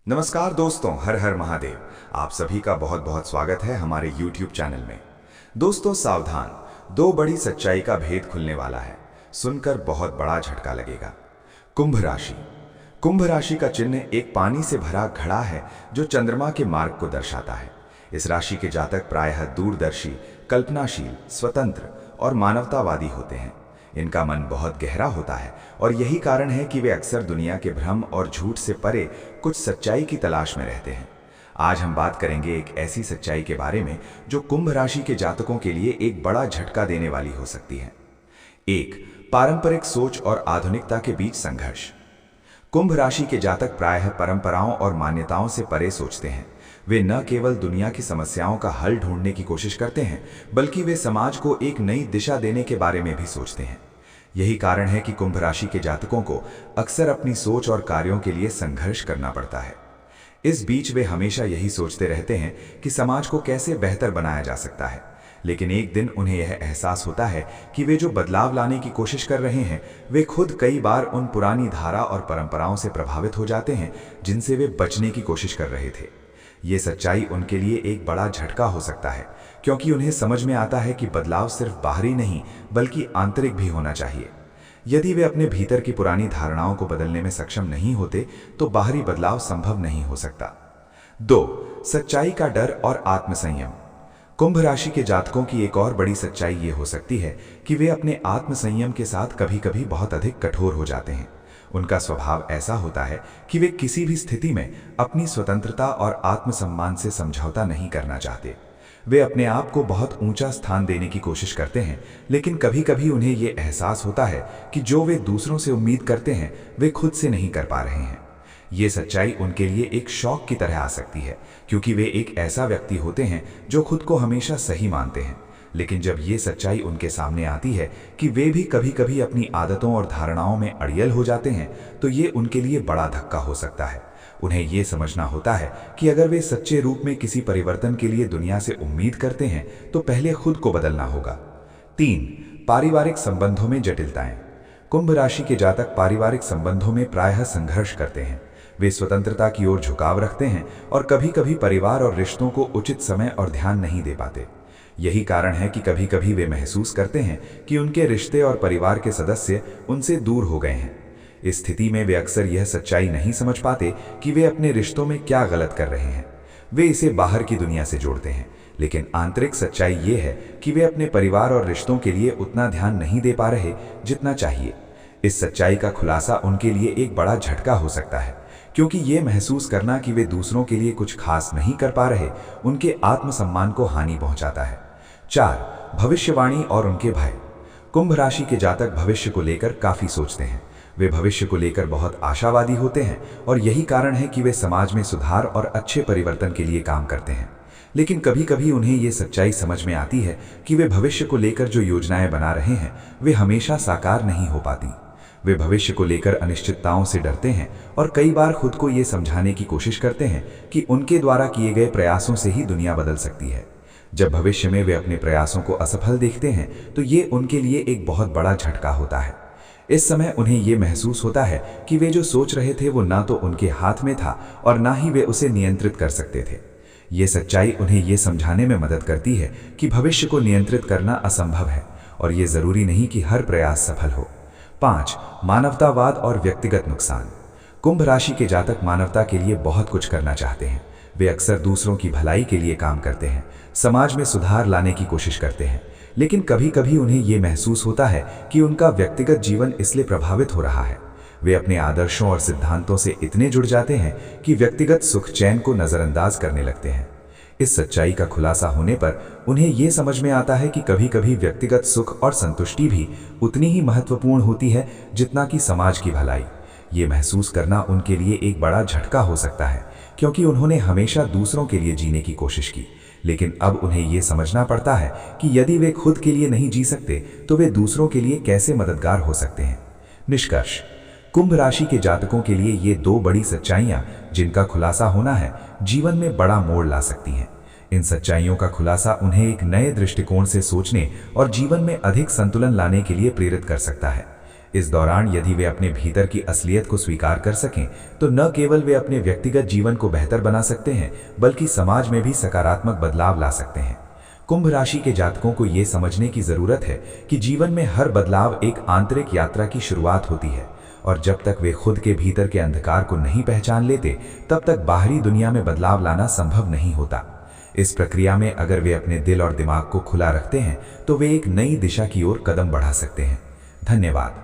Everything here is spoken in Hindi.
नमस्कार दोस्तों, हर हर महादेव। आप सभी का बहुत बहुत स्वागत है हमारे YouTube चैनल में। दोस्तों सावधान, दो बड़ी सच्चाई का भेद खुलने वाला है। सुनकर बहुत बड़ा झटका लगेगा। कुंभ राशि। कुंभ राशि का चिन्ह एक पानी से भरा घड़ा है जो चंद्रमा के मार्ग को दर्शाता है। इस राशि के जातक प्रायः दूरदर्शी, कल्पनाशील, स्वतंत्र और मानवतावादी होते हैं। इनका मन बहुत गहरा होता है और यही कारण है कि वे अक्सर दुनिया के भ्रम और झूठ से परे कुछ सच्चाई की तलाश में रहते हैं। आज हम बात करेंगे एक ऐसी सच्चाई के बारे में जो कुंभ राशि के जातकों के लिए एक बड़ा झटका देने वाली हो सकती है। एक, पारंपरिक सोच और आधुनिकता के बीच संघर्ष। कुंभ राशि के जातक प्रायः परंपराओं और मान्यताओं से परे सोचते हैं। वे न केवल दुनिया की समस्याओं का हल ढूंढने की कोशिश करते हैं, बल्कि वे समाज को एक नई दिशा देने के बारे में भी सोचते हैं। यही कारण है कि कुंभ राशि के जातकों को अक्सर अपनी सोच और कार्यों के लिए संघर्ष करना पड़ता है। इस बीच वे हमेशा यही सोचते रहते हैं कि समाज को कैसे बेहतर बनाया जा सकता है। लेकिन एक दिन उन्हें यह एहसास होता है कि वे जो बदलाव लाने की कोशिश कर रहे हैं, वे खुद कई बार उन पुरानी धारा और परंपराओं से प्रभावित हो जाते हैं जिनसे वे बचने की कोशिश कर रहे थे। ये सच्चाई उनके लिए एक बड़ा झटका हो सकता है, क्योंकि उन्हें समझ में आता है कि बदलाव सिर्फ बाहरी नहीं बल्कि आंतरिक भी होना चाहिए। यदि वे अपने भीतर की पुरानी धारणाओं को बदलने में सक्षम नहीं होते तो बाहरी बदलाव संभव नहीं हो सकता। 2, सच्चाई का डर और आत्मसंयम। कुंभ राशि के जातकों की एक और बड़ी सच्चाई ये हो सकती है कि वे अपने आत्मसंयम के साथ कभी कभी बहुत अधिक कठोर हो जाते हैं। उनका स्वभाव ऐसा होता है कि वे किसी भी स्थिति में अपनी स्वतंत्रता और आत्मसम्मान से समझौता नहीं करना चाहते। वे अपने आप को बहुत ऊंचा स्थान देने की कोशिश करते हैं, लेकिन कभी कभी उन्हें ये एहसास होता है कि जो वे दूसरों से उम्मीद करते हैं वे खुद से नहीं कर पा रहे हैं। ये सच्चाई उनके लिए एक शौक की तरह आ सकती है, क्योंकि वे एक ऐसा व्यक्ति होते हैं जो खुद को हमेशा सही मानते हैं। लेकिन जब ये सच्चाई उनके सामने आती है कि वे भी कभी कभी अपनी आदतों और धारणाओं में अड़ियल हो जाते हैं, तो ये उनके लिए बड़ा धक्का हो सकता है। उन्हें ये समझना होता है कि अगर वे सच्चे रूप में किसी परिवर्तन के लिए दुनिया से उम्मीद करते हैं तो पहले खुद को बदलना होगा। 3, पारिवारिक संबंधों में जटिलताएं। कुंभ राशि के जातक पारिवारिक संबंधों में प्रायः संघर्ष करते हैं। वे स्वतंत्रता की ओर झुकाव रखते हैं और कभी कभी परिवार और रिश्तों को उचित समय और ध्यान नहीं दे पाते। यही कारण है कि कभी कभी वे महसूस करते हैं कि उनके रिश्ते और परिवार के सदस्य उनसे दूर हो गए हैं। इस स्थिति में वे अक्सर यह सच्चाई नहीं समझ पाते कि वे अपने रिश्तों में क्या गलत कर रहे हैं। वे इसे बाहर की दुनिया से जोड़ते हैं, लेकिन आंतरिक सच्चाई ये है कि वे अपने परिवार और रिश्तों के लिए उतना ध्यान नहीं दे पा रहे जितना चाहिए। इस सच्चाई का खुलासा उनके लिए एक बड़ा झटका हो सकता है, क्योंकि ये महसूस करना कि वे दूसरों के लिए कुछ खास नहीं कर पा रहे उनके आत्मसम्मान को हानि पहुंचाता है। 4, भविष्यवाणी और उनके भय। कुंभ राशि के जातक भविष्य को लेकर काफी सोचते हैं। वे भविष्य को लेकर बहुत आशावादी होते हैं और यही कारण है कि वे समाज में सुधार और अच्छे परिवर्तन के लिए काम करते हैं। लेकिन कभी कभी उन्हें ये सच्चाई समझ में आती है कि वे भविष्य को लेकर जो योजनाएं बना रहे हैं वे हमेशा साकार नहीं हो पाती। वे भविष्य को लेकर अनिश्चितताओं से डरते हैं और कई बार खुद को ये समझाने की कोशिश करते हैं कि उनके द्वारा किए गए प्रयासों से ही दुनिया बदल सकती है। जब भविष्य में वे अपने प्रयासों को असफल देखते हैं तो ये उनके लिए एक बहुत बड़ा झटका होता है। इस समय उन्हें ये महसूस होता है कि वे जो सोच रहे थे वो ना तो उनके हाथ में था और ना ही वे उसे नियंत्रित कर सकते थे। ये सच्चाई उन्हें ये समझाने में मदद करती है कि भविष्य को नियंत्रित करना असंभव है और ये जरूरी नहीं कि हर प्रयास सफल हो। 5, मानवतावाद और व्यक्तिगत नुकसान। कुंभ राशि के जातक मानवता के लिए बहुत कुछ करना चाहते हैं। वे अक्सर दूसरों की भलाई के लिए काम करते हैं, समाज में सुधार लाने की कोशिश करते हैं, लेकिन कभी कभी उन्हें ये महसूस होता है कि उनका व्यक्तिगत जीवन इसलिए प्रभावित हो रहा है। वे अपने आदर्शों और सिद्धांतों से इतने जुड़ जाते हैं कि व्यक्तिगत सुख चैन को नजरअंदाज करने लगते हैं। इस सच्चाई का खुलासा होने पर उन्हें ये समझ में आता है कि कभी कभी व्यक्तिगत सुख और संतुष्टि भी उतनी ही महत्वपूर्ण होती है जितना कि समाज की भलाई। ये महसूस करना उनके लिए एक बड़ा झटका हो सकता है, क्योंकि उन्होंने हमेशा दूसरों के लिए जीने की कोशिश की, लेकिन अब उन्हें ये समझना पड़ता है कि यदि वे खुद के लिए नहीं जी सकते तो वे दूसरों के लिए कैसे मददगार हो सकते हैं। निष्कर्ष, कुंभ राशि के जातकों के लिए ये दो बड़ी सच्चाइयां जिनका खुलासा होना है जीवन में बड़ा मोड़ ला सकती हैं। इन सच्चाइयों का खुलासा उन्हें एक नए दृष्टिकोण से सोचने और जीवन में अधिक संतुलन लाने के लिए प्रेरित कर सकता है। इस दौरान यदि वे अपने भीतर की असलियत को स्वीकार कर सकें तो न केवल वे अपने व्यक्तिगत जीवन को बेहतर बना सकते हैं बल्कि समाज में भी सकारात्मक बदलाव ला सकते हैं। कुंभ राशि के जातकों को ये समझने की जरूरत है कि जीवन में हर बदलाव एक आंतरिक यात्रा की शुरुआत होती है और जब तक वे खुद के भीतर के अंधकार को नहीं पहचान लेते तब तक बाहरी दुनिया में बदलाव लाना संभव नहीं होता। इस प्रक्रिया में अगर वे अपने दिल और दिमाग को खुला रखते हैं तो वे एक नई दिशा की ओर कदम बढ़ा सकते हैं। धन्यवाद।